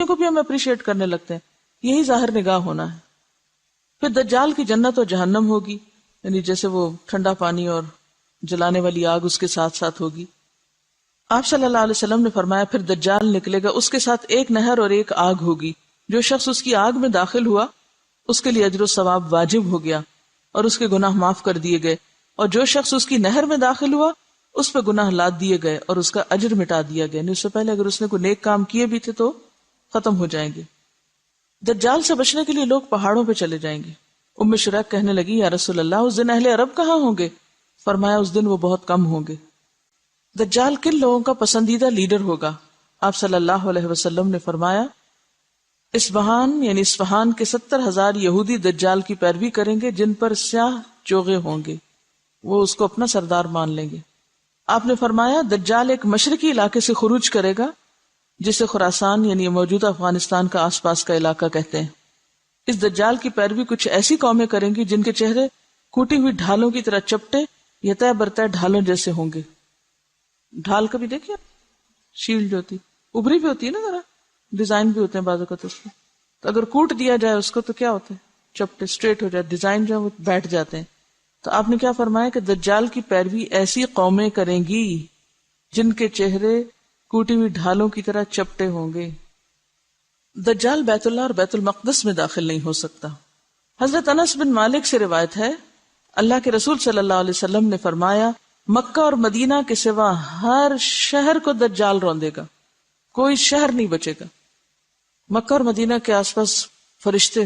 کو بھی ہم اپریشیٹ کرنے لگتے ہیں. یہی ظاہر نگاہ ہونا ہے. پھر دجال کی جنت اور جہنم ہوگی، یعنی جیسے وہ ٹھنڈا پانی اور جلانے والی آگ اس کے ساتھ ساتھ ہوگی. آپ صلی اللہ علیہ وسلم نے فرمایا پھر دجال نکلے گا، اس کے ساتھ ایک نہر اور ایک آگ ہوگی. جو شخص اس کی آگ میں داخل ہوا اس کے لیے اجر و ثواب واجب ہو گیا اور اس کے گناہ معاف کر دیے گئے، اور جو شخص اس کی نہر میں داخل ہوا اس پہ گناہ لاد دیے گئے اور اس کا اجر مٹا دیا گیا. نہیں اس سے پہلے اگر اس نے کوئی نیک کام کیے بھی تھے تو ختم ہو جائیں گے. دجال سے بچنے کے لیے لوگ پہاڑوں پہ چلے جائیں گے. ام شریک کہنے لگی یا رسول اللہ اس دن اہل عرب کہاں ہوں گے؟ فرمایا اس دن وہ بہت کم ہوں گے. دجال کن لوگوں کا پسندیدہ لیڈر ہوگا؟ آپ صلی اللہ علیہ وسلم نے فرمایا اصفہان یعنی اصفہان کے 70,000 یہودی دجال کی پیروی کریں گے جن پر سیاہ چوغے ہوں گے، وہ اس کو اپنا سردار مان لیں گے. آپ نے فرمایا دجال ایک مشرقی علاقے سے خروج کرے گا جسے خراسان یعنی موجودہ افغانستان کا آس پاس کا علاقہ کہتے ہیں. اس دجال کی پیروی کچھ ایسی قومیں کریں گی جن کے چہرے کوٹی ہوئی ڈھالوں کی طرح چپٹے یا طے برطے ڈھالوں جیسے ہوں گے. ڈھال کبھی دیکھیے، شیلڈ جو ہوتی ابری بھی ہوتی ہے نا، ذرا ڈیزائن بھی ہوتے ہیں بعض اوقات اس میں، تو اگر کوٹ دیا جائے اس کو تو کیا ہوتا ہے، چپٹے اسٹریٹ ہو جائے، ڈیزائن جو ہے وہ بیٹھ جاتے ہیں. تو آپ نے کیا فرمایا کہ دجال کی پیروی ایسی قومیں کریں گی جن کے چہرے کوٹی ہوئی ڈھالوں کی طرح چپٹے ہوں گے. دجال بیت اللہ اور بیت المقدس میں داخل نہیں ہو سکتا. حضرت انس بن مالک سے روایت ہے اللہ کے رسول صلی اللہ علیہ وسلم نے فرمایا مکہ اور مدینہ کے سوا ہر شہر کو دجال روندے گا، کوئی شہر نہیں بچے گا. مکہ اور مدینہ کے آس پاس فرشتے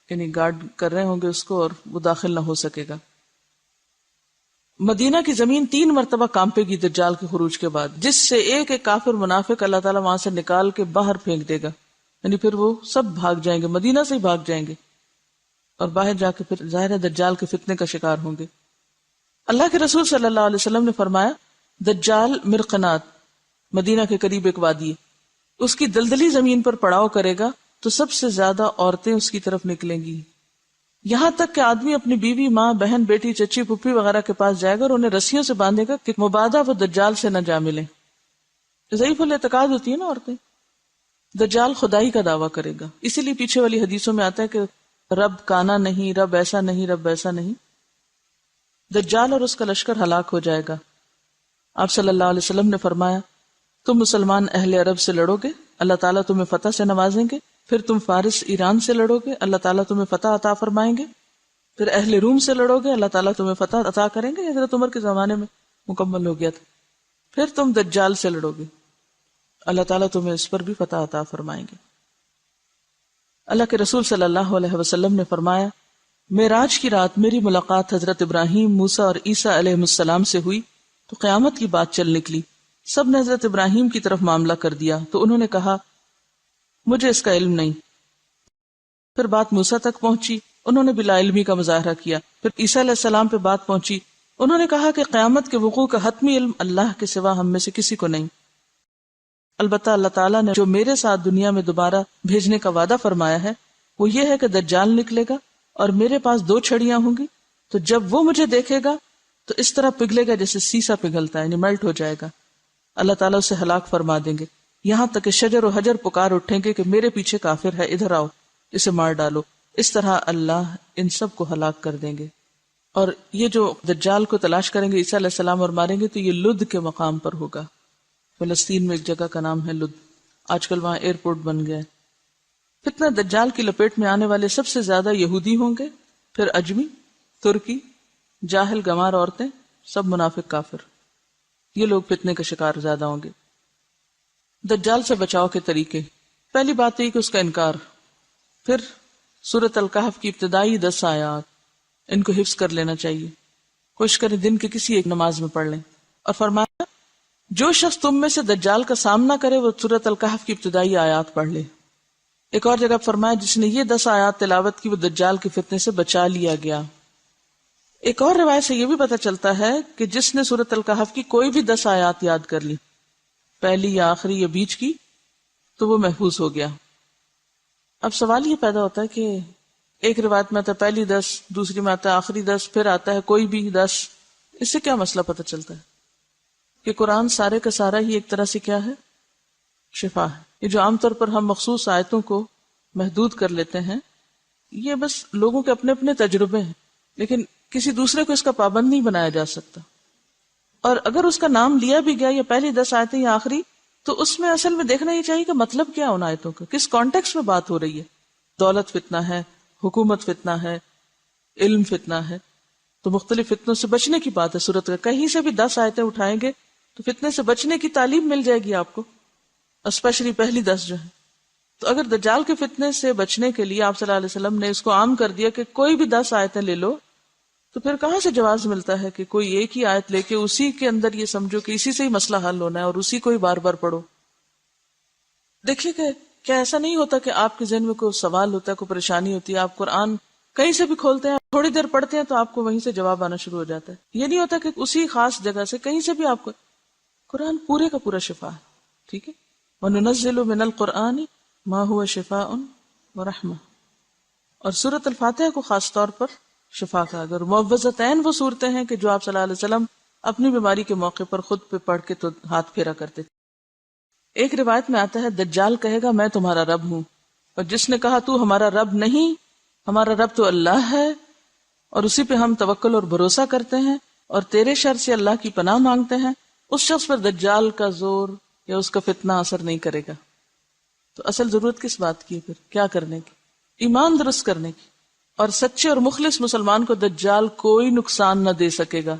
یعنی گارڈ کر رہے ہوں گے اس کو اور وہ داخل نہ ہو سکے گا. مدینہ کی زمین 3 مرتبہ کانپے گی دجال کے خروج کے بعد، جس سے ایک ایک کافر منافق اللہ تعالیٰ وہاں سے نکال کے باہر پھینک دے گا، یعنی پھر وہ سب بھاگ جائیں گے، مدینہ سے ہی بھاگ جائیں گے اور باہر جا کے پھر ظاہر ہے دجال کے فتنے کا شکار ہوں گے. اللہ کے رسول صلی اللہ علیہ وسلم نے فرمایا دجال مرقنات مدینہ کے قریب ایک وادی ہے، اس کی دلدلی زمین پر پڑاؤ کرے گا تو سب سے زیادہ عورتیں اس کی طرف نکلیں گی، یہاں تک کہ آدمی اپنی بیوی، ماں، بہن، بیٹی، چچی، پھپھی وغیرہ کے پاس جائے گا اور انہیں رسیوں سے باندھے گا کہ مبادہ وہ دجال سے نہ جا ملیں. ضعیف الاعتقاد ہوتی ہے نا عورتیں. دجال خدائی کا دعویٰ کرے گا، اسی لیے پیچھے والی حدیثوں میں آتا ہے کہ رب کانا نہیں، رب ایسا نہیں، رب ایسا نہیں. دجال اور اس کا لشکر ہلاک ہو جائے گا. آپ صلی اللہ علیہ وسلم نے فرمایا تم مسلمان اہل عرب سے لڑو گے، اللہ تعالیٰ تمہیں فتح سے نوازیں گے. پھر تم فارس ایران سے لڑو گے، اللہ تعالیٰ تمہیں فتح عطا فرمائیں گے. پھر اہل روم سے لڑو گے، اللہ تعالیٰ تمہیں فتح عطا کریں گے. حضرت عمر کے زمانے میں مکمل ہو گیا تھا. پھر تم دجال سے لڑو گے، اللہ تعالیٰ تمہیں اس پر بھی فتح عطا فرمائیں گے. اللہ کے رسول صلی اللہ علیہ وسلم نے فرمایا معراج کی رات میری ملاقات حضرت ابراہیم، موسیٰ اور عیسیٰ علیہ السلام سے ہوئی تو قیامت کی بات چل نکلی. سب نے حضرت ابراہیم کی طرف معاملہ کر دیا تو انہوں نے کہا مجھے اس کا علم نہیں. پھر بات موسیٰ تک پہنچی، انہوں نے بلا علمی کا مظاہرہ کیا. پھر عیسیٰ علیہ السلام پہ بات پہنچی، انہوں نے کہا کہ قیامت کے وقوع کا حتمی علم اللہ کے سوا ہم میں سے کسی کو نہیں. البتہ اللہ تعالیٰ نے جو میرے ساتھ دنیا میں دوبارہ بھیجنے کا وعدہ فرمایا ہے وہ یہ ہے کہ دجال نکلے گا اور میرے پاس 2 چھڑیاں ہوں گی، تو جب وہ مجھے دیکھے گا تو اس طرح پگھلے گا جیسے سیسا پگھلتا ہے، یعنی میلٹ ہو جائے گا. اللہ تعالیٰ اسے ہلاک فرما دیں گے، یہاں تک کہ شجر و حجر پکار اٹھیں گے کہ میرے پیچھے کافر ہے، ادھر آؤ، اسے مار ڈالو. اس طرح اللہ ان سب کو ہلاک کر دیں گے. اور یہ جو دجال کو تلاش کریں گے عیسیٰ علیہ السلام اور ماریں گے تو یہ لد کے مقام پر ہوگا. فلسطین میں ایک جگہ کا نام ہے لد، آج کل وہاں ایئرپورٹ بن گیا ہے. فتنہ دجال کی لپیٹ میں آنے والے سب سے زیادہ یہودی ہوں گے، پھر اجمی، ترکی، جاہل گمار عورتیں، سب منافق کافر. یہ لوگ فتنے کا شکار زیادہ ہوں گے. دجال سے بچاؤ کے طریقے، پہلی بات یہ کہ اس کا انکار. پھر سورۃ الکہف کی ابتدائی 10 آیات ان کو حفظ کر لینا چاہیے، کوشش کریں دن کے کسی ایک نماز میں پڑھ لیں. اور فرمایا جو شخص تم میں سے دجال کا سامنا کرے وہ سورۃ الکہف کی ابتدائی آیات پڑھ لے. ایک اور جگہ فرمایا جس نے یہ 10 آیات تلاوت کی وہ دجال کے فتنے سے بچا لیا گیا. ایک اور روایت سے یہ بھی پتہ چلتا ہے کہ جس نے سورۃ الکہف کی کوئی بھی 10 آیات یاد کر لی، پہلی یا آخری یا بیچ کی، تو وہ محفوظ ہو گیا. اب سوال یہ پیدا ہوتا ہے کہ ایک روایت میں آتا ہے پہلی 10، دوسری میں آتا ہے آخری 10، پھر آتا ہے کوئی بھی 10. اس سے کیا مسئلہ پتہ چلتا ہے کہ قرآن سارے کا سارا ہی ایک طرح سے کیا ہے، شفا ہے. یہ جو عام طور پر ہم مخصوص آیتوں کو محدود کر لیتے ہیں، یہ بس لوگوں کے اپنے اپنے تجربے ہیں، لیکن کسی دوسرے کو اس کا پابند نہیں بنایا جا سکتا. اور اگر اس کا نام لیا بھی گیا، یا پہلی 10 آیتیں یا آخری، تو اس میں اصل میں دیکھنا یہ چاہیے کہ مطلب کیا ان آیتوں کا، کس کانٹیکس میں بات ہو رہی ہے. دولت فتنہ ہے، حکومت فتنہ ہے، علم فتنہ ہے، تو مختلف فتنوں سے بچنے کی بات ہے. سورت کا کہیں سے بھی 10 آیتیں اٹھائیں گے تو فتنے سے بچنے کی تعلیم مل جائے گی آپ کو، اسپیشلی پہلی 10 جو ہے. تو اگر دجال کے فتنے سے بچنے کے لیے آپ صلی اللہ علیہ وسلم نے اس کو عام کر دیا کہ کوئی بھی 10 آیتیں لے لو، تو پھر کہاں سے جواز ملتا ہے کہ کوئی ایک ہی آیت لے کے اسی کے اندر یہ سمجھو کہ اسی سے ہی مسئلہ حل ہونا ہے اور اسی کو ہی بار بار پڑھو. دیکھیے کہ کیا ایسا نہیں ہوتا کہ آپ کے ذہن میں کوئی سوال ہوتا ہے، کوئی پریشانی ہوتی ہے، آپ قرآن کہیں سے بھی کھولتے ہیں، تھوڑی دیر پڑھتے ہیں تو آپ کو وہیں سے جواب آنا شروع ہو جاتا ہے. یہ نہیں ہوتا کہ اسی خاص جگہ سے کہیں سے بھی آپ کو، قرآن پورے کا پورا شفا ہے. ٹھیک ہے، وَنُنَزِّلُ مِنَ الْقُرْآنِ مَا هُوَ شِفَاءٌ وَرَحْمَةٌ. اور سورۃ الفاتحہ کو خاص طور پر شفا کا، اگر معوذتین وہ صورتیں ہیں کہ جو آپ صلی اللہ علیہ وسلم اپنی بیماری کے موقع پر خود پہ پڑھ کے تو ہاتھ پھیرا کرتے تھے. ایک روایت میں آتا ہے دجال کہے گا میں تمہارا رب ہوں، اور جس نے کہا تو ہمارا رب نہیں، ہمارا رب تو اللہ ہے اور اسی پہ ہم توکل اور بھروسہ کرتے ہیں اور تیرے شر سے اللہ کی پناہ مانگتے ہیں، اس شخص پر دجال کا زور یا اس کا فتنہ اثر نہیں کرے گا. تو اصل ضرورت کس بات کی ہے پھر؟ کیا کرنے کی؟ ایمان درست کرنے کی. اور سچے اور مخلص مسلمان کو دجال کوئی نقصان نہ دے سکے گا.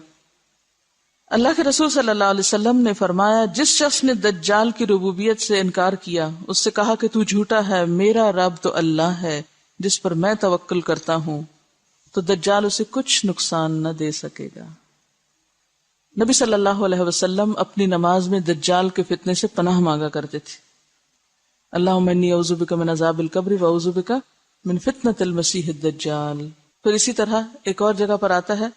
اللہ کے رسول صلی اللہ علیہ وسلم نے فرمایا جس شخص نے دجال کی ربوبیت سے انکار کیا، اس سے کہا کہ تو جھوٹا ہے، میرا رب تو اللہ ہے جس پر میں توکل کرتا ہوں، تو دجال اسے کچھ نقصان نہ دے سکے گا. نبی صلی اللہ علیہ وسلم اپنی نماز میں دجال کے فتنے سے پناہ مانگا کرتے تھے. اللہم انی اعوذ بک من عذاب القبر واعوذ بک من فتنۃ المسیح الدجال. پھر اسی طرح ایک اور جگہ پر آتا ہے،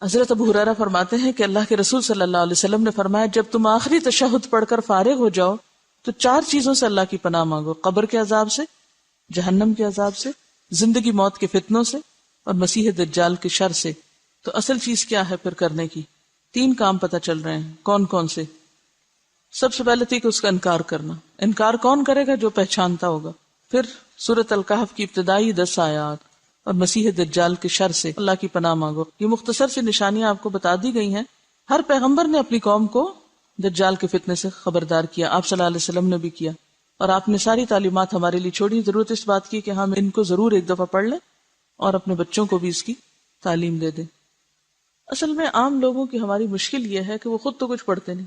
حضرت ابو ہریرہ فرماتے ہیں کہ اللہ کے رسول صلی اللہ علیہ وسلم نے فرمایا جب تم آخری تشہد پڑھ کر فارغ ہو جاؤ تو 4 چیزوں سے اللہ کی پناہ مانگو، قبر کے عذاب سے، جہنم کے عذاب سے، زندگی موت کے فتنوں سے، اور مسیح دجال کے شر سے. تو اصل چیز کیا ہے پھر کرنے کی؟ 3 کام پتہ چل رہے ہیں. کون کون سے؟ سب سے پہلے تھی کہ اس کا انکار کرنا. انکار کون کرے گا؟ جو پہچانتا ہوگا. پھر سورۃ الکہف کی ابتدائی 10 آیات اور مسیح دجال کے شر سے اللہ کی پناہ مانگو. یہ مختصر سی نشانیاں آپ کو بتا دی گئی ہیں. ہر پیغمبر نے اپنی قوم کو دجال کے فتنے سے خبردار کیا، آپ صلی اللہ علیہ وسلم نے بھی کیا، اور آپ نے ساری تعلیمات ہمارے لیے چھوڑی. ضرورت اس بات کی کہ ہم ان کو ضرور ایک دفعہ پڑھ لیں اور اپنے بچوں کو بھی اس کی تعلیم دے دیں. اصل میں عام لوگوں کی ہماری مشکل یہ ہے کہ وہ خود تو کچھ پڑھتے نہیں،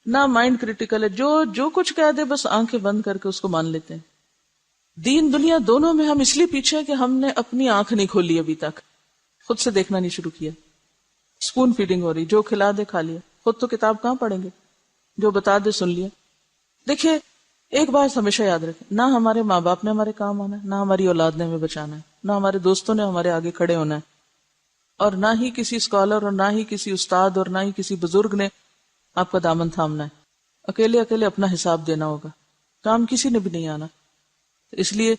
نہ مائنڈ کریٹیکل ہے، جو کچھ کہہ دے بس آنکھیں بند کر کے اس کو مان لیتے ہیں. دین دنیا دونوں میں ہم اس لیے پیچھے ہیں کہ ہم نے اپنی آنکھ نہیں کھولی ابھی تک، خود سے دیکھنا نہیں شروع کیا. اسپون فیڈنگ ہو رہی، جو کھلا دے کھا لیا، خود تو کتاب کہاں پڑھیں گے، جو بتا دے سن لیا. دیکھیے ایک بات ہمیشہ یاد رکھیں، نہ ہمارے ماں باپ نے ہمارے کام آنا ہے، نہ ہماری اولاد نے ہمیں بچانا ہے، نہ ہمارے دوستوں نے ہمارے آگے کھڑے ہونا ہے، اور نہ ہی کسی اسکالر اور نہ ہی کسی استاد اور نہ ہی کسی بزرگ نے آپ کا دامن تھامنا ہے. اکیلے اپنا حساب دینا ہوگا، کام کسی نے بھی نہیں آنا. اس لیے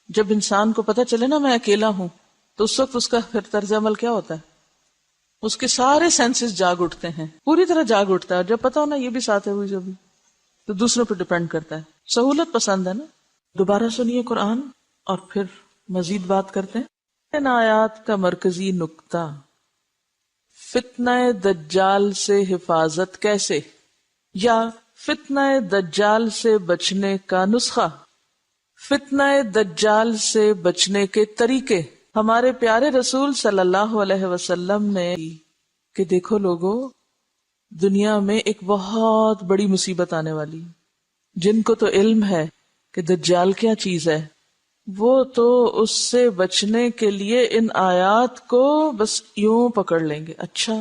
جب انسان کو پتہ چلے نا میں اکیلا ہوں، تو اس وقت اس کا پھر طرز عمل کیا ہوتا ہے؟ اس کے سارے سینسز جاگ اٹھتے ہیں، پوری طرح جاگ اٹھتا ہے. اور جب پتہ ہونا یہ بھی ساتھ ہے ہوئی جو بھی، تو دوسروں پہ ڈیپینڈ کرتا ہے. سہولت پسند ہے نا. دوبارہ سنیے قرآن اور پھر مزید بات کرتے ہیں. ان آیات کا مرکزی نقطہ، فتنہ دجال سے حفاظت کیسے، یا فتنہ دجال سے بچنے کا نسخہ، فتنہ دجال سے بچنے کے طریقے. ہمارے پیارے رسول صلی اللہ علیہ وسلم نے کہ دیکھو لوگو، دنیا میں ایک بہت بڑی مصیبت آنے والی، جن کو تو علم ہے کہ دجال کیا چیز ہے، وہ تو اس سے بچنے کے لیے ان آیات کو بس یوں پکڑ لیں گے. اچھا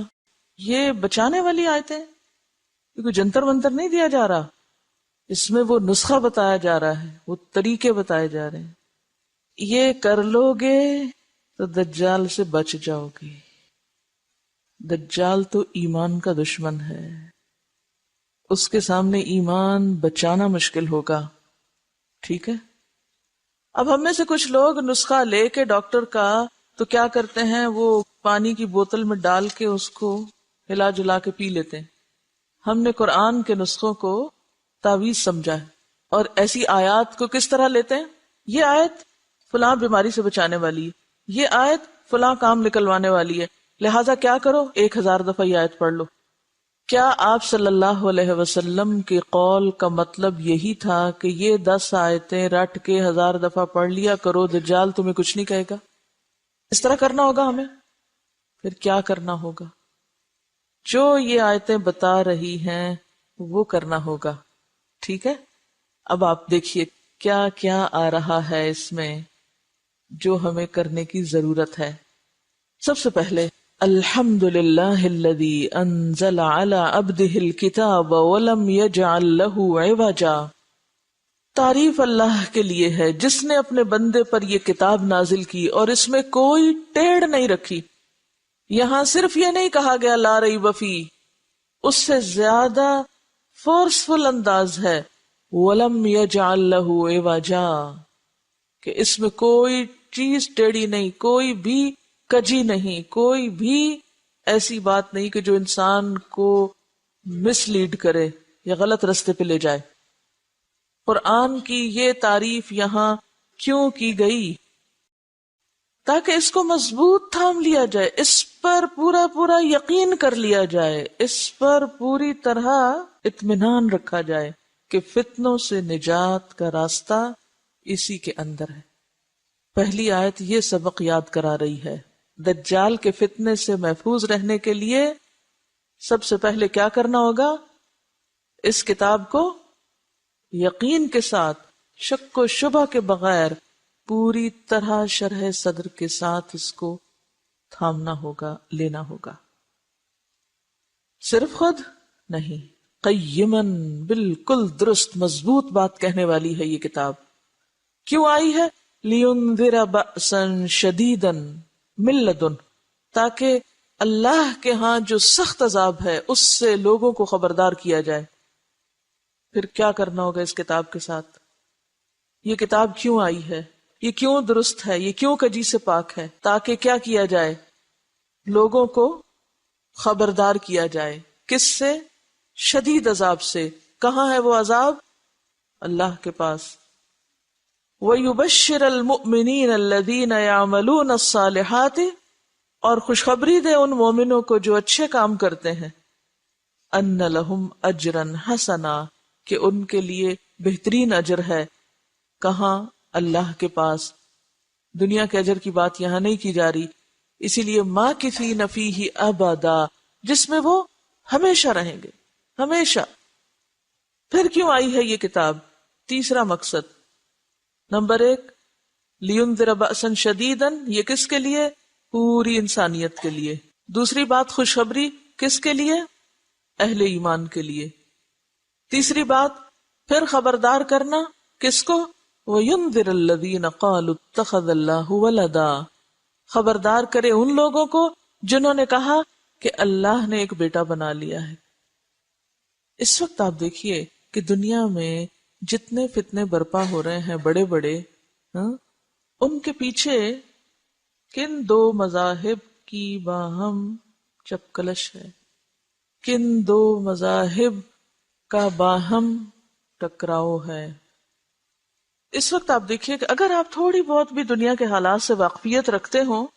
یہ بچانے والی آیتیں، کیونکہ جنتر منتر نہیں دیا جا رہا، اس میں وہ نسخہ بتایا جا رہا ہے، وہ طریقے بتائے جا رہے ہیں. یہ کر لو گے تو دجال سے بچ جاؤ گے. دجال تو ایمان کا دشمن ہے، اس کے سامنے ایمان بچانا مشکل ہوگا. ٹھیک ہے. اب ہم میں سے کچھ لوگ نسخہ لے کے ڈاکٹر کا تو کیا کرتے ہیں، وہ پانی کی بوتل میں ڈال کے اس کو ہلا جلا کے پی لیتے ہیں. ہم نے قرآن کے نسخوں کو تعویذ سمجھا ہے. اور ایسی آیات کو کس طرح لیتے ہیں؟ یہ آیت فلاں بیماری سے بچانے والی ہے، یہ آیت فلاں کام نکلوانے والی ہے، لہٰذا کیا کرو، 1000 دفعہ یہ آیت پڑھ لو۔ کیا آپ صلی اللہ علیہ وسلم کے قول کا مطلب یہی تھا کہ یہ 10 آیتیں رٹ کے 1000 دفعہ پڑھ لیا کرو، دجال تمہیں کچھ نہیں کہے گا؟ اس طرح کرنا ہوگا ہمیں؟ پھر کیا کرنا ہوگا؟ جو یہ آیتیں بتا رہی ہیں وہ کرنا ہوگا، ٹھیک ہے؟ اب آپ دیکھیے کیا کیا آ رہا ہے اس میں جو ہمیں کرنے کی ضرورت ہے۔ سب سے پہلے الحمد للہ الذی انزل علی عبدہ الکتاب ولم یجعل لہ عوجا، تعریف اللہ کے لیے ہے جس نے اپنے بندے پر یہ کتاب نازل کی اور اس میں کوئی ٹیڑھ نہیں رکھی۔ یہاں صرف یہ نہیں کہا گیا لا ریب فیہ، اس سے زیادہ فورسفل انداز ہے وَلَمْ يَجْعَلْ لَهُ عِوَجًا، کہ اس میں کوئی چیز ٹیڑھی نہیں، کوئی بھی کجی نہیں، کوئی بھی ایسی بات نہیں کہ جو انسان کو مس لیڈ کرے یا غلط رستے پہ لے جائے۔ قرآن کی یہ تعریف یہاں کیوں کی گئی؟ تاکہ اس کو مضبوط تھام لیا جائے، اس پر پورا پورا یقین کر لیا جائے، اس پر پوری طرح اطمینان رکھا جائے کہ فتنوں سے نجات کا راستہ اسی کے اندر ہے۔ پہلی آیت یہ سبق یاد کرا رہی ہے، دجال کے فتنے سے محفوظ رہنے کے لیے سب سے پہلے کیا کرنا ہوگا؟ اس کتاب کو یقین کے ساتھ، شک و شبہ کے بغیر، پوری طرح شرح صدر کے ساتھ اس کو تھامنا ہوگا، لینا ہوگا۔ صرف خود نہیں، قیمن، بالکل درست مضبوط بات کہنے والی ہے یہ کتاب۔ کیوں آئی ہے؟ لِيُنذِرَ بَأْسًا شَدِيدًا مِن لَدُنْ، تاکہ اللہ کے ہاں جو سخت عذاب ہے اس سے لوگوں کو خبردار کیا جائے۔ پھر کیا کرنا ہوگا اس کتاب کے ساتھ؟ یہ کتاب کیوں آئی ہے؟ یہ کیوں درست ہے؟ یہ کیوں کجی سے پاک ہے؟ تاکہ کیا کیا جائے؟ لوگوں کو خبردار کیا جائے۔ کس سے؟ شدید عذاب سے۔ کہاں ہے وہ عذاب؟ اللہ کے پاس۔ وَيُبَشِّرَ الْمُؤْمِنِينَ الَّذِينَ يَعْمَلُونَ الصَّالِحَاتِ، اور خوشخبری دے ان مومنوں کو جو اچھے کام کرتے ہیں، أَنَّ لَهُمْ أَجْرًا حَسَنًا، کہ ان کے لیے بہترین اجر ہے۔ کہاں؟ اللہ کے پاس۔ دنیا کے اجر کی بات یہاں نہیں کی جا رہی، اسی لیے مَاكِثِينَ فِيهِ أَبَدًا، جس میں وہ ہمیشہ رہیں گے، ہمیشہ۔ پھر کیوں آئی ہے یہ کتاب؟ تیسرا مقصد، نمبر 1، لِيُنذِرَ بَأْسًا شَدِيدًا، یہ کس کے لیے؟ پوری انسانیت کے لیے۔ دوسری بات، خوشخبری کس کے لیے؟ اہل ایمان کے لیے۔ تیسری بات، پھر خبردار کرنا کس کو؟ وَيُنذِرَ الَّذِينَ قَالُوا اتَّخَذَ اللَّهُ وَلَدًا، خبردار کرے ان لوگوں کو جنہوں نے کہا کہ اللہ نے ایک بیٹا بنا لیا ہے۔ اس وقت آپ دیکھیے کہ دنیا میں جتنے فتنے برپا ہو رہے ہیں بڑے بڑے، ان کے پیچھے کن دو مذاہب کی باہم چپکلش ہے، کن دو مذاہب کا باہم ٹکراؤ ہے۔ اس وقت آپ دیکھیے کہ اگر آپ تھوڑی بہت بھی دنیا کے حالات سے واقفیت رکھتے ہوں،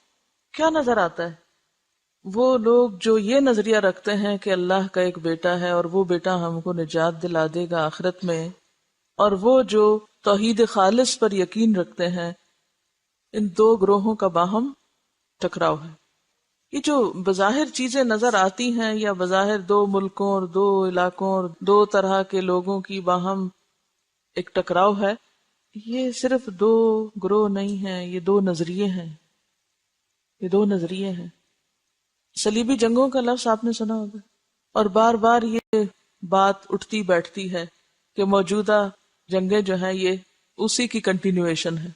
کیا نظر آتا ہے؟ وہ لوگ جو یہ نظریہ رکھتے ہیں کہ اللہ کا ایک بیٹا ہے اور وہ بیٹا ہم کو نجات دلا دے گا آخرت میں، اور وہ جو توحید خالص پر یقین رکھتے ہیں، ان دو گروہوں کا باہم ٹکراؤ ہے۔ یہ جو بظاہر چیزیں نظر آتی ہیں، یا بظاہر دو ملکوں اور دو علاقوں اور دو طرح کے لوگوں کی باہم ایک ٹکراؤ ہے، یہ صرف دو گروہ نہیں ہیں، یہ دو نظریے ہیں، یہ دو نظریے ہیں۔ صلیبی جنگوں کا لفظ آپ نے سنا ہوگا، اور بار بار یہ بات اٹھتی بیٹھتی ہے کہ موجودہ جنگیں جو ہیں یہ اسی کی کنٹینیویشن ہے۔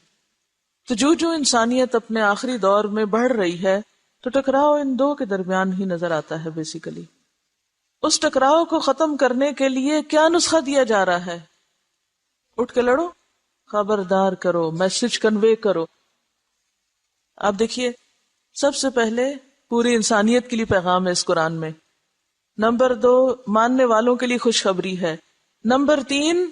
تو جو انسانیت اپنے آخری دور میں بڑھ رہی ہے، تو ٹکراؤ ان دو کے درمیان ہی نظر آتا ہے بیسیکلی۔ اس ٹکراؤ کو ختم کرنے کے لیے کیا نسخہ دیا جا رہا ہے؟ اٹھ کے لڑو، خبردار کرو، میسج کنوے کرو۔ آپ دیکھیے، سب سے پہلے پوری انسانیت کے لیے پیغام ہے اس قرآن میں۔ نمبر 2، ماننے والوں کے لیے خوشخبری ہے۔ نمبر 3،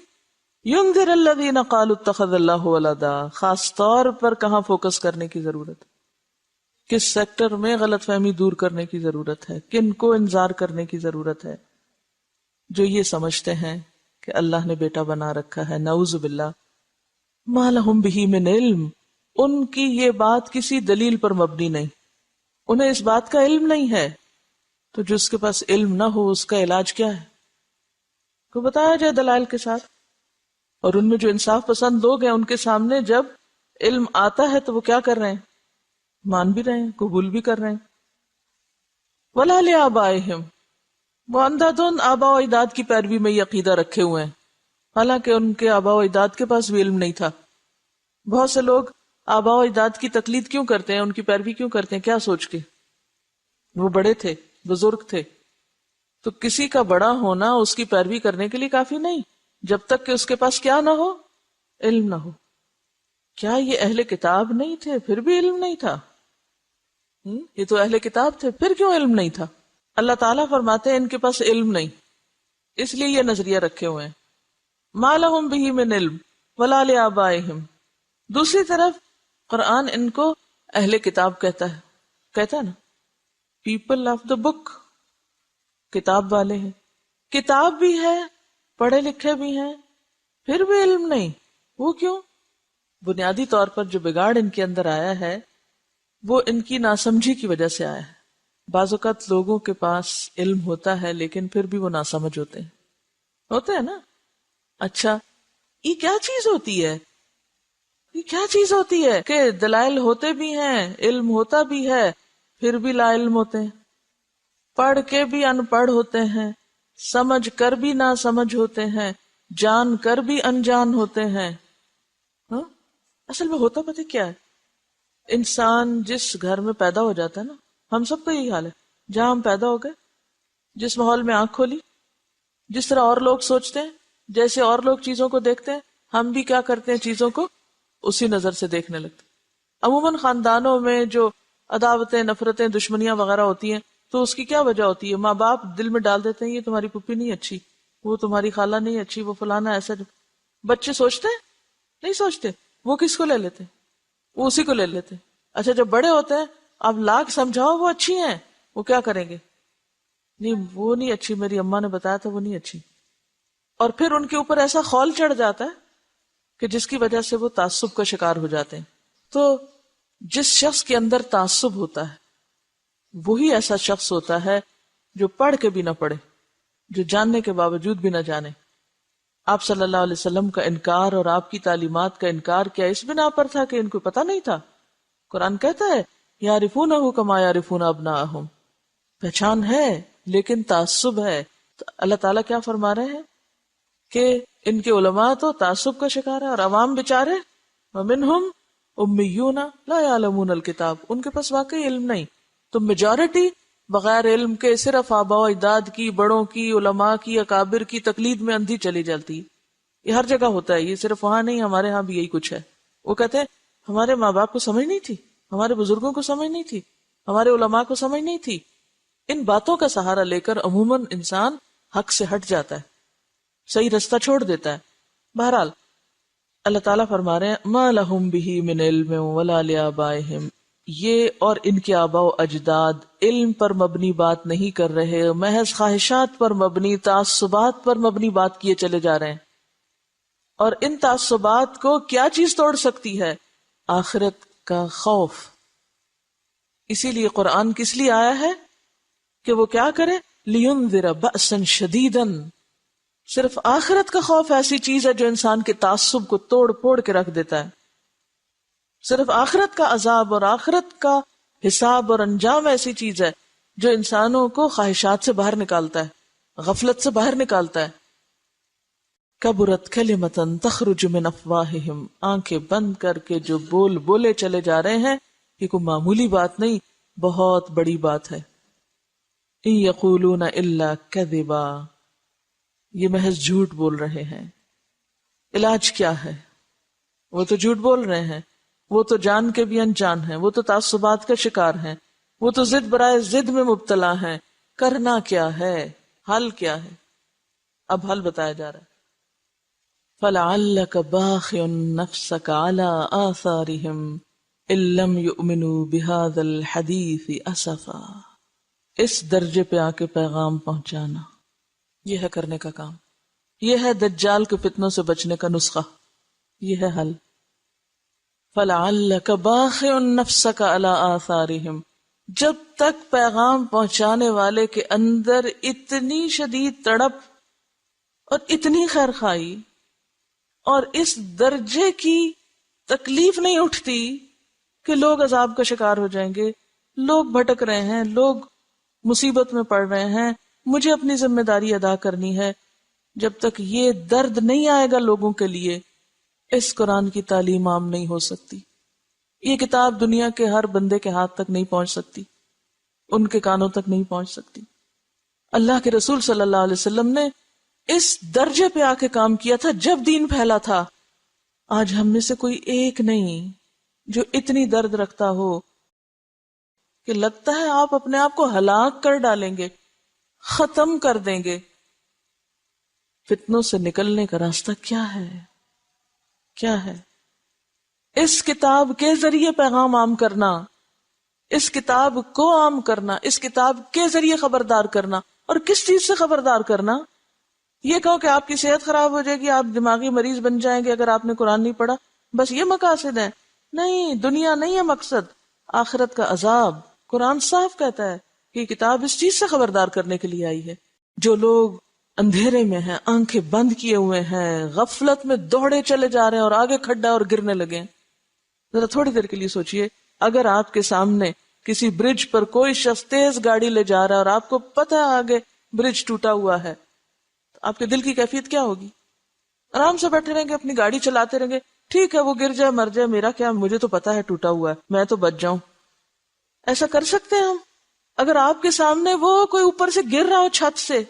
ينذر الذين قالوا اتخذ الله ولدا، خاص طور پر کہاں فوکس کرنے کی ضرورت ہے، کس سیکٹر میں غلط فہمی دور کرنے کی ضرورت ہے، کن کو انذار کرنے کی ضرورت ہے؟ جو یہ سمجھتے ہیں کہ اللہ نے بیٹا بنا رکھا ہے، نعوذ باللہ، ما لہم بہ من علم، ان کی یہ بات کسی دلیل پر مبنی نہیں، انہیں اس بات کا علم نہیں ہے. تو جس کے پاس علم نہ ہو اس کا علاج کیا ہے؟ کو بتایا جائے دلائل کے ساتھ. اور ان میں جو انصاف پسند لوگ ہیں ان کے سامنے جب علم آتا ہے تو وہ کیا کر رہے ہیں؟ مان بھی رہے ہیں، قبول بھی کر رہے ہیں. وَلَا لِآبَائِهِمْ، وہ اندھا دھند آبا و اجداد کی پیروی میں یہ عقیدہ رکھے ہوئے ہیں، حالانکہ ان کے آبا و اجداد کے پاس بھی علم نہیں تھا. بہت سے لوگ آبا و اجداد کی تقلید کیوں کرتے ہیں، ان کی پیروی کیوں کرتے ہیں؟ کیا سوچ کے؟ وہ بڑے تھے، بزرگ تھے. تو کسی کا بڑا ہونا اس کی پیروی کرنے کے لیے کافی نہیں، جب تک کہ اس کے پاس کیا نہ ہو، علم نہ ہو. کیا یہ اہل کتاب نہیں تھے پھر بھی علم نہیں تھا؟ یہ تو اہل کتاب تھے، پھر کیوں علم نہیں تھا؟ اللہ تعالیٰ فرماتے ہیں ان کے پاس علم نہیں، اس لیے یہ نظریہ رکھے ہوئے ہیں. ما لہم بہ من علم ولا لآبائہم. دوسری طرف قرآن ان کو اہل کتاب کہتا ہے نا، پیپل آف دا بک، کتاب والے ہیں، کتاب بھی ہے، پڑھے لکھے بھی ہیں، پھر بھی علم نہیں. وہ کیوں؟ بنیادی طور پر جو بگاڑ ان کے اندر آیا ہے وہ ان کی ناسمجھی کی وجہ سے آیا ہے. بعض اوقات لوگوں کے پاس علم ہوتا ہے لیکن پھر بھی وہ ناسمجھ ہوتے ہیں نا. اچھا یہ کیا چیز ہوتی ہے؟ یہ کیا چیز ہوتی ہے کہ دلائل ہوتے بھی ہیں، علم ہوتا بھی ہے، پھر بھی لا علم ہوتے ہیں، پڑھ کے بھی ان پڑھ ہوتے ہیں، سمجھ کر بھی نہ سمجھ ہوتے ہیں، جان کر بھی انجان ہوتے ہیں. ہاں؟ اصل میں ہوتا پتہ کیا ہے؟ انسان جس گھر میں پیدا ہو جاتا ہے نا، ہم سب کا یہی حال ہے، جہاں ہم پیدا ہو گئے، جس ماحول میں آنکھ کھولی، جس طرح اور لوگ سوچتے ہیں، جیسے اور لوگ چیزوں کو دیکھتے ہیں، ہم بھی کیا کرتے ہیں؟ چیزوں کو اسی نظر سے دیکھنے لگتے. عموماً خاندانوں میں جو عداوتیں، نفرتیں، دشمنیاں وغیرہ ہوتی ہیں تو اس کی کیا وجہ ہوتی ہے؟ ماں باپ دل میں ڈال دیتے ہیں یہ تمہاری پھوپھی نہیں اچھی، وہ تمہاری خالہ نہیں اچھی، وہ فلانا ایسا. بچے سوچتے ہیں؟ نہیں سوچتے. وہ کس کو لے لیتے؟ وہ اسی کو لے لیتے. اچھا جب بڑے ہوتے ہیں آپ لاکھ سمجھاؤ وہ اچھی ہیں، وہ کیا کریں گے؟ نہیں وہ نہیں اچھی، میری اماں نے بتایا تھا وہ نہیں اچھی. اور پھر ان کے اوپر ایسا خول چڑھ جاتا ہے کہ جس کی وجہ سے وہ تعصب کا شکار ہو جاتے ہیں. تو جس شخص کے اندر تعصب ہوتا ہے وہی ایسا شخص ہوتا ہے جو پڑھ کے بھی نہ پڑھے، جو جاننے کے باوجود بھی نہ جانے. آپ صلی اللہ علیہ وسلم کا انکار اور آپ کی تعلیمات کا انکار کیا اس بنا پر تھا کہ ان کو پتہ نہیں تھا؟ قرآن کہتا ہے یعرفونہ کما یعرفون ابناءہم، پہچان ہے لیکن تعصب ہے. تو اللہ تعالیٰ کیا فرما رہے ہیں کہ ان کے علماء تو تعصب کا شکار ہے، اور عوام بیچارے ومنہم امیون لا یعلمون الکتاب، ان کے پاس واقعی علم نہیں. تو میجورٹی بغیر علم کے صرف آباء و اجداد کی، بڑوں کی، علماء کی، اکابر کی تقلید میں اندھی چلی جاتی ہے. یہ ہر جگہ ہوتا ہے، یہ صرف وہاں نہیں، ہمارے ہاں بھی یہی کچھ ہے. وہ کہتے ہیں ہمارے ماں باپ کو سمجھ نہیں تھی، ہمارے بزرگوں کو سمجھ نہیں تھی، ہمارے علماء کو سمجھ نہیں تھی. ان باتوں کا سہارا لے کر عموماً انسان حق سے ہٹ جاتا ہے، صحیح رستہ چھوڑ دیتا ہے. بہرحال اللہ تعالیٰ فرما رہے ہیں ما لہم بہ من علم ولا لآبائہم، یہ اور ان کے آباء و اجداد علم پر مبنی بات نہیں کر رہے، محض خواہشات پر مبنی، تعصبات پر مبنی بات کیے چلے جا رہے ہیں. اور ان تعصبات کو کیا چیز توڑ سکتی ہے؟ آخرت کا خوف. اسی لیے قرآن کس لیے آیا ہے کہ وہ کیا کرے؟ لِيُنذِرَ بَأْسًا شَدِيدًا. صرف آخرت کا خوف ایسی چیز ہے جو انسان کے تعصب کو توڑ پھوڑ کے رکھ دیتا ہے. صرف آخرت کا عذاب اور آخرت کا حساب اور انجام ایسی چیز ہے جو انسانوں کو خواہشات سے باہر نکالتا ہے، غفلت سے باہر نکالتا ہے. کبرت کلمۃ تخرج من افواہہم، آنکھیں بند کر کے جو بولے چلے جا رہے ہیں یہ کوئی معمولی بات نہیں، بہت بڑی بات ہے. ان یقولون الا کذبا، یہ محض جھوٹ بول رہے ہیں. علاج کیا ہے؟ وہ تو جھوٹ بول رہے ہیں، وہ تو جان کے بھی انجان ہیں، وہ تو تعصبات کا شکار ہیں، وہ تو ضد برائے ضد میں مبتلا ہیں. کرنا کیا ہے؟ حل کیا ہے؟ اب حل بتایا جا رہا ہے. فَلَعَلَّكَ بَاخِعٌ نَفْسَكَ عَلَىٰ آثَارِهِمْ إِن لَّمْ يُؤْمِنُوا بِهَٰذَا الْحَدِيثِ أَسَفًا۔ اس درجے پہ آ کے پیغام پہنچانا، یہ ہے کرنے کا کام، یہ ہے دجال کے فتنوں سے بچنے کا نسخہ، یہ ہے حل۔ فَلَعَلَّكَ بَاخِعٌ نَفْسَكَ عَلَىٰ آثَارِهِمْ، جب تک پیغام پہنچانے والے کے اندر اتنی شدید تڑپ اور اتنی خیرخواہی اور اس درجے کی تکلیف نہیں اٹھتی کہ لوگ عذاب کا شکار ہو جائیں گے، لوگ بھٹک رہے ہیں، لوگ مصیبت میں پڑ رہے ہیں، مجھے اپنی ذمہ داری ادا کرنی ہے، جب تک یہ درد نہیں آئے گا لوگوں کے لیے، اس قرآن کی تعلیم عام نہیں ہو سکتی۔ یہ کتاب دنیا کے ہر بندے کے ہاتھ تک نہیں پہنچ سکتی، ان کے کانوں تک نہیں پہنچ سکتی۔ اللہ کے رسول صلی اللہ علیہ وسلم نے اس درجے پہ آ کے کام کیا تھا جب دین پھیلا تھا۔ آج ہم میں سے کوئی ایک نہیں جو اتنی درد رکھتا ہو کہ لگتا ہے آپ اپنے آپ کو ہلاک کر ڈالیں گے، ختم کر دیں گے۔ فتنوں سے نکلنے کا راستہ کیا ہے؟ کیا ہے؟ اس کتاب کے ذریعے پیغام عام کرنا، اس کتاب کو عام کرنا، اس کتاب کے ذریعے خبردار کرنا۔ اور کس چیز سے خبردار کرنا؟ یہ کہو کہ آپ کی صحت خراب ہو جائے گی، آپ دماغی مریض بن جائیں گے اگر آپ نے قرآن نہیں پڑھا، بس یہ مقاصد ہیں؟ نہیں، دنیا نہیں ہے مقصد، آخرت کا عذاب۔ قرآن صاف کہتا ہے کہ یہ کتاب اس چیز سے خبردار کرنے کے لیے آئی ہے۔ جو لوگ اندھیرے میں ہیں، آنکھیں بند کیے ہوئے ہیں، غفلت میں دوڑے چلے جا رہے ہیں اور آگے کھڈا اور گرنے لگے ہیں، ذرا تھوڑی دیر کے لیے سوچئے، اگر آپ کے سامنے کسی برج پر کوئی شخص تیز گاڑی لے جا رہا ہے اور آپ کو پتہ ہے آگے برج ٹوٹا ہوا ہے، تو آپ کے دل کی کیفیت کیا ہوگی؟ آرام سے بیٹھے رہیں گے، اپنی گاڑی چلاتے رہیں گے، ٹھیک ہے وہ گر جائے مر جائے، میرا کیا، مجھے تو پتا ہے ٹوٹا ہوا ہے، میں تو بچ جاؤں۔ ایسا کر سکتے ہیں ہم؟ اگر آپ کے سامنے وہ کوئی اوپر سے گر رہا ہو چھت سے،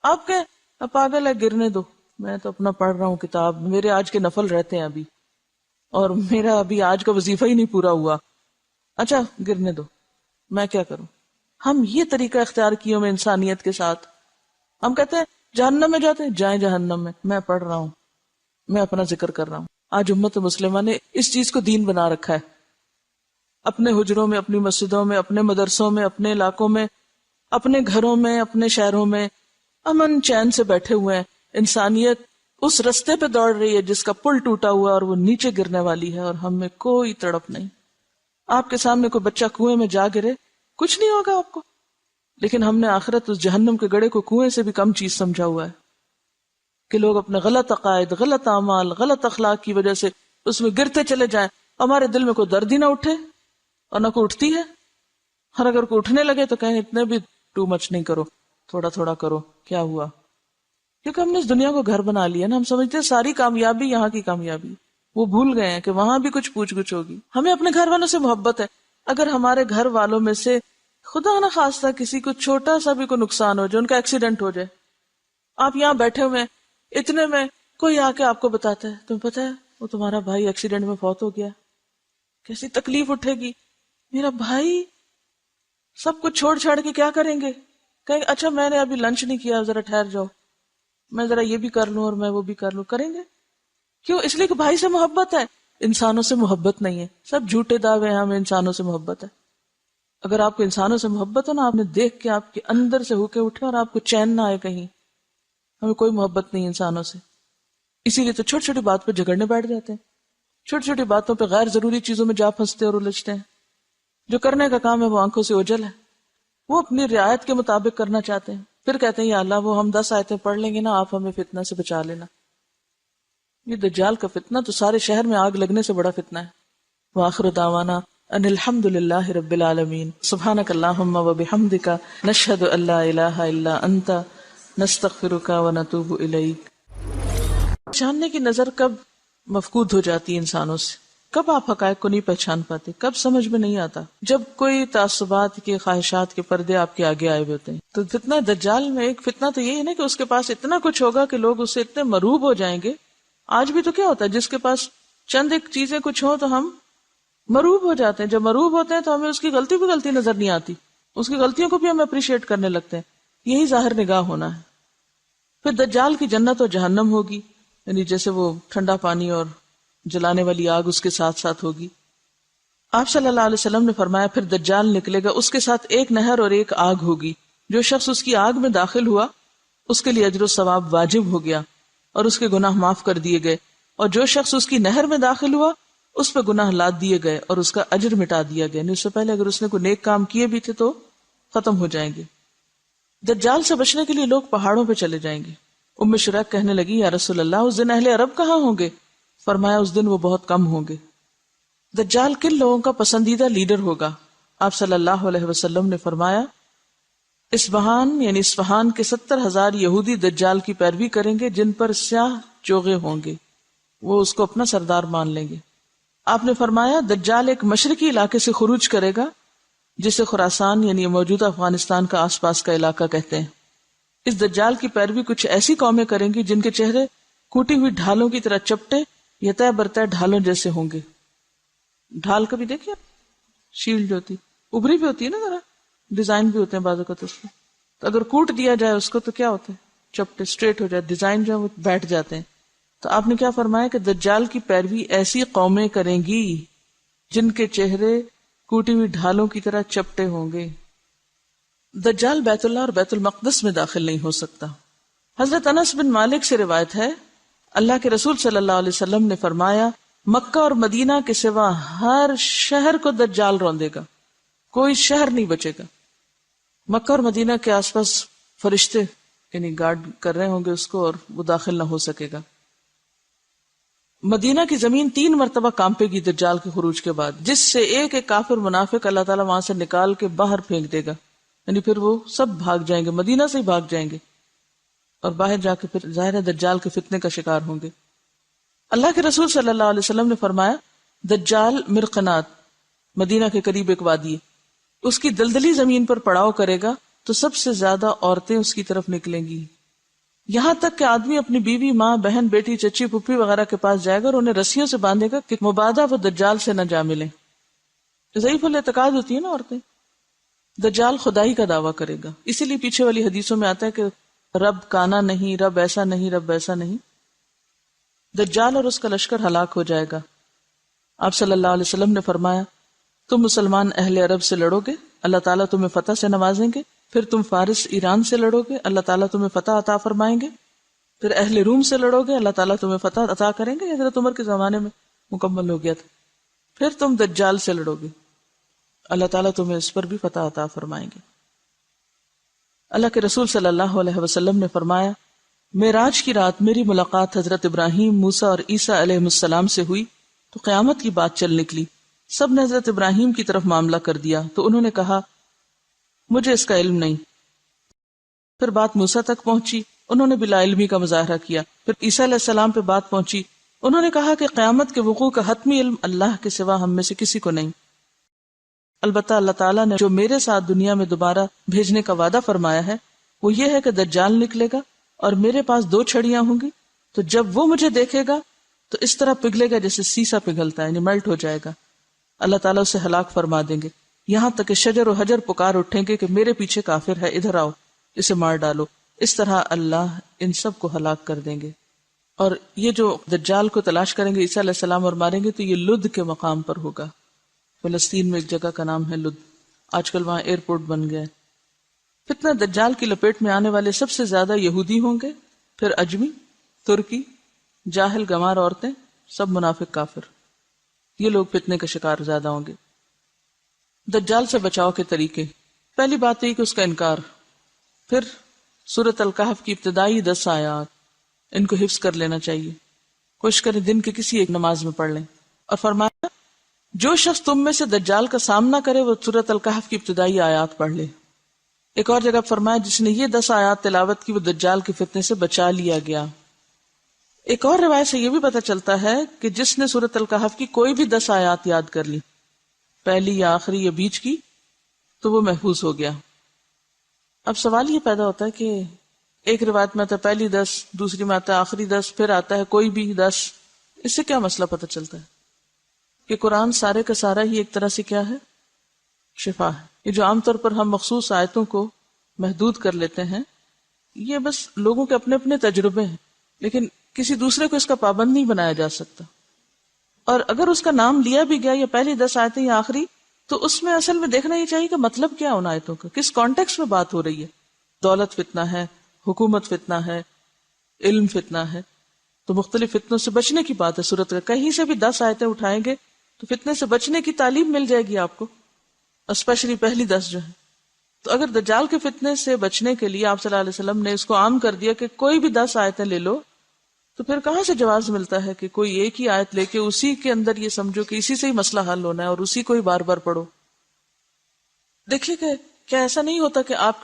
آپ کہیں پاگل ہے گرنے دو، میں تو اپنا پڑھ رہا ہوں کتاب، میرے آج کے نفل رہتے ہیں ابھی، اور میرا ابھی آج کا وظیفہ ہی نہیں پورا ہوا، اچھا گرنے دو، میں کیا کروں؟ ہم یہ طریقہ اختیار کیے ہوئے انسانیت کے ساتھ، ہم کہتے ہیں جہنم میں جاتے ہیں، جائیں جہنم میں پڑھ رہا ہوں، میں اپنا ذکر کر رہا ہوں۔ آج امت مسلمہ نے اس چیز کو دین بنا رکھا ہے، اپنے حجروں میں، اپنی مسجدوں میں، اپنے مدرسوں میں، اپنے علاقوں میں، اپنے گھروں میں، اپنے شہروں میں امن چین سے بیٹھے ہوئے ہیں۔ انسانیت اس رستے پہ دوڑ رہی ہے جس کا پل ٹوٹا ہوا ہے اور وہ نیچے گرنے والی ہے، اور ہم میں کوئی تڑپ نہیں۔ آپ کے سامنے کوئی بچہ کنویں میں جا گرے، کچھ نہیں ہوگا آپ کو، لیکن ہم نے آخرت اس جہنم کے گڑھے کو کنویں سے بھی کم چیز سمجھا ہوا ہے کہ لوگ اپنے غلط عقائد، غلط اعمال، غلط اخلاق کی وجہ سے اس میں گرتے چلے جائیں، ہمارے دل میں کوئی درد ہی نہ اٹھے اور نہ کوئی اٹھتی ہے، اور اگر کوئی اٹھنے لگے تو کہیں اتنے بھی ٹو مچ نہیں کرو، تھوڑا تھوڑا کرو، کیا ہوا؟ کیونکہ ہم نے اس دنیا کو گھر بنا لیا نا، ہم سمجھتے ہیں ساری کامیابی یہاں کی کامیابی، وہ بھول گئے ہیں کہ وہاں بھی کچھ پوچھ گچھ ہوگی۔ ہمیں اپنے گھر والوں سے محبت ہے، اگر ہمارے گھر والوں میں سے خدا نہ خواستہ کسی کو چھوٹا سا بھی کوئی نقصان ہو جائے، ان کا ایکسیڈنٹ ہو جائے، آپ یہاں بیٹھے ہوئے اتنے میں کوئی آ کے آپ کو بتاتا ہے تمہیں پتہ ہے وہ تمہارا بھائی ایکسیڈنٹ میں فوت ہو گیا، کیسی تکلیف اٹھے گی، میرا بھائی، سب کچھ چھوڑ چھاڑ کے کیا کریں گے؟ کہیں اچھا میں نے ابھی لنچ نہیں کیا، ذرا ٹھہر جاؤ، میں ذرا یہ بھی کر لوں اور میں وہ بھی کر لوں، کریں گے؟ کیوں؟ اس لیے کہ بھائی سے محبت ہے، انسانوں سے محبت نہیں ہے۔ سب جھوٹے دعوے ہیں ہمیں انسانوں سے محبت ہے۔ اگر آپ کو انسانوں سے محبت ہو نا، آپ نے دیکھ کے آپ کے اندر سے ہوکے اٹھے اور آپ کو چین نہ آئے کہیں، ہمیں کوئی محبت نہیں انسانوں سے، اسی لیے تو چھوٹی چھوٹی بات پہ جھگڑنے بیٹھ جاتے ہیں، چھوٹی چھوٹی باتوں پہ غیر ضروری چیزوں میں جا پھنستے اور الجھتے ہیں۔ جو کرنے کا کام ہے وہ آنکھوں سے اوجھل ہے، وہ اپنی رعایت کے مطابق کرنا چاہتے ہیں، پھر کہتے ہیں یا اللہ وہ ہم 10 آیتیں پڑھ لیں گے نا، آپ ہمیں فتنہ سے بچا لینا۔ یہ دجال کا فتنہ تو سارے شہر میں آگ لگنے سے بڑا فتنہ ہے۔ وآخر دعوانا ان الحمد للہ رب العالمین، سبحانک اللہم وبحمدک، نشہد ان لا الہ الا انت، نستغفرک ونتوب الیک۔ پہچاننے کی نظر کب مفقود ہو جاتی ہے انسانوں سے، کب آپ حقائق کو نہیں پہچان پاتے، کب سمجھ میں نہیں آتا؟ جب کوئی تعصبات کے، خواہشات کے پردے آپ کے آگے آئے ہوئے ہوتے ہیں۔ تو فتنہ دجال میں ایک فتنہ تو یہی ہے نا کہ اس کے پاس اتنا کچھ ہوگا کہ لوگ اس سے اتنے مروب ہو جائیں گے۔ آج بھی تو کیا ہوتا ہے، جس کے پاس چند ایک چیزیں کچھ ہوں تو ہم مروب ہو جاتے ہیں، جب مروب ہوتے ہیں تو ہمیں اس کی غلطی بھی غلطی نظر نہیں آتی، اس کی غلطیوں کو بھی ہم اپریشیٹ کرنے لگتے ہیں۔ یہی ظاہر نگاہ ہونا ہے۔ پھر دجال کی جنت و جہنم ہوگی، یعنی جیسے وہ ٹھنڈا پانی اور جلانے والی آگ اس کے ساتھ ساتھ ہوگی. آپ صلی اللہ علیہ وسلم نے فرمایا پھر دجال نکلے گا، اس کے ساتھ ایک نہر اور ایک آگ ہوگی. جو شخص اس کی آگ میں داخل ہوا اس کے لیے اجر و ثواب واجب ہو گیا اور اس کے گناہ معاف کر دیے گئے، اور جو شخص اس کی نہر میں داخل ہوا اس پہ گناہ لاد دیے گئے اور اس کا اجر مٹا دیا گیا. نہیں اس سے پہلے اگر اس نے کوئی نیک کام کیے بھی تھے تو ختم ہو جائیں گے. دجال سے بچنے کے لیے لوگ پہاڑوں پہ چلے جائیں گے. ام شریک کہنے لگی یا رسول اللہ اس دن اہل عرب کہاں ہوں گے؟ فرمایا اس دن وہ بہت کم ہوں گے. دجال کن لوگوں کا پسندیدہ لیڈر ہوگا؟ آپ صلی اللہ علیہ وسلم نے فرمایا اصفہان یعنی اصفہان کے 70,000 یہودی دجال کی پیروی کریں گے جن پر سیاہ چوغے ہوں گے، وہ اس کو اپنا سردار مان لیں گے. آپ نے فرمایا دجال ایک مشرقی علاقے سے خروج کرے گا جسے خراسان یعنی موجودہ افغانستان کا آس پاس کا علاقہ کہتے ہیں. اس دجال کی پیروی کچھ ایسی قومیں کریں گی جن کے چہرے کوٹی ہوئی ڈھالوں کی طرح چپٹے یا طے برطے ڈھالوں جیسے ہوں گے. ڈھال کبھی دیکھیے شیلڈ جو ہوتی ابری بھی ہوتی ہے نا، ذرا ڈیزائن بھی ہوتے ہیں بعض اوقات اس میں، تو اگر کوٹ دیا جائے اس کو تو کیا ہوتا ہے چپٹے اسٹریٹ ہو جائے، ڈیزائن جو ہے وہ بیٹھ جاتے ہیں. تو آپ نے کیا فرمایا کہ دجال کی پیروی ایسی قومیں کریں گی جن کے چہرے کوٹی ہوئی ڈھالوں کی طرح چپٹے ہوں گے. دجال بیت اللہ اور بیت المقدس میں داخل نہیں ہو سکتا. حضرت انس بن مالک سے روایت ہے اللہ کے رسول صلی اللہ علیہ وسلم نے فرمایا مکہ اور مدینہ کے سوا ہر شہر کو دجال روندے گا، کوئی شہر نہیں بچے گا. مکہ اور مدینہ کے آس پاس فرشتے یعنی گارڈ کر رہے ہوں گے اس کو اور وہ داخل نہ ہو سکے گا. مدینہ کی زمین 3 مرتبہ کانپے گی دجال کے خروج کے بعد، جس سے ایک ایک کافر منافق اللہ تعالیٰ وہاں سے نکال کے باہر پھینک دے گا. یعنی پھر وہ سب بھاگ جائیں گے، مدینہ سے ہی بھاگ جائیں گے اور باہر جا کے پھر ظاہر دجال کے فتنے کا شکار ہوں گے. اللہ کے رسول صلی اللہ علیہ وسلم نے فرمایا دجال مرقنات مدینہ کے قریب ایک وادی ہے، اس کی دلدلی زمین پر پڑاؤ کرے گا تو سب سے زیادہ عورتیں اس کی طرف نکلیں گی، یہاں تک کہ آدمی اپنی بیوی، ماں، بہن، بیٹی، چچی، پھپھی وغیرہ کے پاس جائے گا اور انہیں رسیوں سے باندھے گا کہ مبادہ وہ دجال سے نہ جا ملیں. ضعیف الاعتقاد ہوتی ہے نا عورتیں. دجال خدائی کا دعویٰ کرے گا، اسی لیے پیچھے والی حدیثوں میں آتا ہے کہ رب کانا نہیں، رب ایسا نہیں، رب ایسا نہیں. دجال اور اس کا لشکر ہلاک ہو جائے گا. آپ صلی اللہ علیہ وسلم نے فرمایا تم مسلمان اہل عرب سے لڑو گے، اللہ تعالیٰ تمہیں فتح سے نوازیں گے. پھر تم فارس ایران سے لڑو گے، اللہ تعالیٰ تمہیں فتح عطا فرمائیں گے. پھر اہل روم سے لڑو گے، اللہ تعالیٰ تمہیں فتح عطا کریں گے. حضرت عمر کے زمانے میں مکمل ہو گیا تھا. پھر تم دجال سے لڑو گے، اللہ تعالیٰ تمہیں اس پر بھی فتح عطا فرمائیں گے. اللہ کے رسول صلی اللہ علیہ وسلم نے فرمایا معراج کی رات میری ملاقات حضرت ابراہیم، موسیٰ اور عیسیٰ علیہ السلام سے ہوئی تو قیامت کی بات چل نکلی. سب نے حضرت ابراہیم کی طرف معاملہ کر دیا تو انہوں نے کہا مجھے اس کا علم نہیں. پھر بات موسیٰ تک پہنچی، انہوں نے بلا علمی کا مظاہرہ کیا. پھر عیسیٰ علیہ السلام پہ بات پہنچی، انہوں نے کہا کہ قیامت کے وقوع کا حتمی علم اللہ کے سوا ہم میں سے کسی کو نہیں. البتہ اللہ تعالیٰ نے جو میرے ساتھ دنیا میں دوبارہ بھیجنے کا وعدہ فرمایا ہے وہ یہ ہے کہ دجال نکلے گا اور میرے پاس 2 چھڑیاں ہوں گی، تو جب وہ مجھے دیکھے گا تو اس طرح پگھلے گا جیسے سیسا پگھلتا ہے، یعنی میلٹ ہو جائے گا. اللہ تعالیٰ اسے ہلاک فرما دیں گے، یہاں تک کہ شجر و حجر پکار اٹھیں گے کہ میرے پیچھے کافر ہے، ادھر آؤ، اسے مار ڈالو. اس طرح اللہ ان سب کو ہلاک کر دیں گے. اور یہ جو دجال کو تلاش کریں گے عیسیٰ علیہ السلام اور ماریں گے تو یہ لد کے مقام پر ہوگا. فلسطین میں ایک جگہ کا نام ہے لد، آج کل وہاں ایئرپورٹ بن گیا ہے. فتنہ دجال کی لپیٹ میں آنے والے سب سے زیادہ یہودی ہوں گے، پھر اجمی، ترکی، جاہل گمار عورتیں، سب منافق کافر. یہ لوگ فتنے کا شکار زیادہ ہوں گے. دجال سے بچاؤ کے طریقے. پہلی بات یہ کہ اس کا انکار. پھر سورۃ الکہف کی ابتدائی 10 آیات ان کو حفظ کر لینا چاہیے. کوشش کریں دن کے کسی ایک نماز میں پڑھ لیں. اور فرمایا جو شخص تم میں سے دجال کا سامنا کرے وہ سورۃ الکہف کی ابتدائی آیات پڑھ لے. ایک اور جگہ فرمایا جس نے یہ 10 آیات تلاوت کی وہ دجال کے فتنے سے بچا لیا گیا. ایک اور روایت سے یہ بھی پتہ چلتا ہے کہ جس نے سورۃ الکہف کی کوئی بھی 10 آیات یاد کر لی، پہلی یا آخری یا بیچ کی، تو وہ محفوظ ہو گیا. اب سوال یہ پیدا ہوتا ہے کہ ایک روایت میں آتا ہے پہلی 10، دوسری میں آتا ہے آخری 10، پھر آتا ہے کوئی بھی 10. اس سے کیا مسئلہ پتہ چلتا ہے؟ کہ قرآن سارے کا سارا ہی ایک طرح سے کیا ہے؟ شفا ہے. یہ جو عام طور پر ہم مخصوص آیتوں کو محدود کر لیتے ہیں یہ بس لوگوں کے اپنے اپنے تجربے ہیں، لیکن کسی دوسرے کو اس کا پابند نہیں بنایا جا سکتا. اور اگر اس کا نام لیا بھی گیا یا پہلی 10 آیتیں یا آخری، تو اس میں اصل میں دیکھنا یہ چاہیے کہ مطلب کیا ان آیتوں کا، کس کانٹیکس میں بات ہو رہی ہے. دولت فتنہ ہے، حکومت فتنہ ہے، علم فتنہ ہے، تو مختلف فتنوں سے بچنے کی بات ہے سورت کا. کہیں سے بھی 10 آیتیں اٹھائیں گے تو فتنے سے بچنے کی تعلیم مل جائے گی آپ کو، اسپیشلی پہلی 10 جو ہے. تو اگر دجال کے فتنے سے بچنے کے لیے آپ صلی اللہ علیہ وسلم نے اس کو عام کر دیا کہ کوئی بھی 10 آیتیں لے لو، تو پھر کہاں سے جواز ملتا ہے کہ کوئی ایک ہی آیت لے کے اسی کے اندر یہ سمجھو کہ اسی سے ہی مسئلہ حل ہونا ہے اور اسی کو ہی بار بار پڑھو. دیکھیے کہ کیا ایسا نہیں ہوتا کہ آپ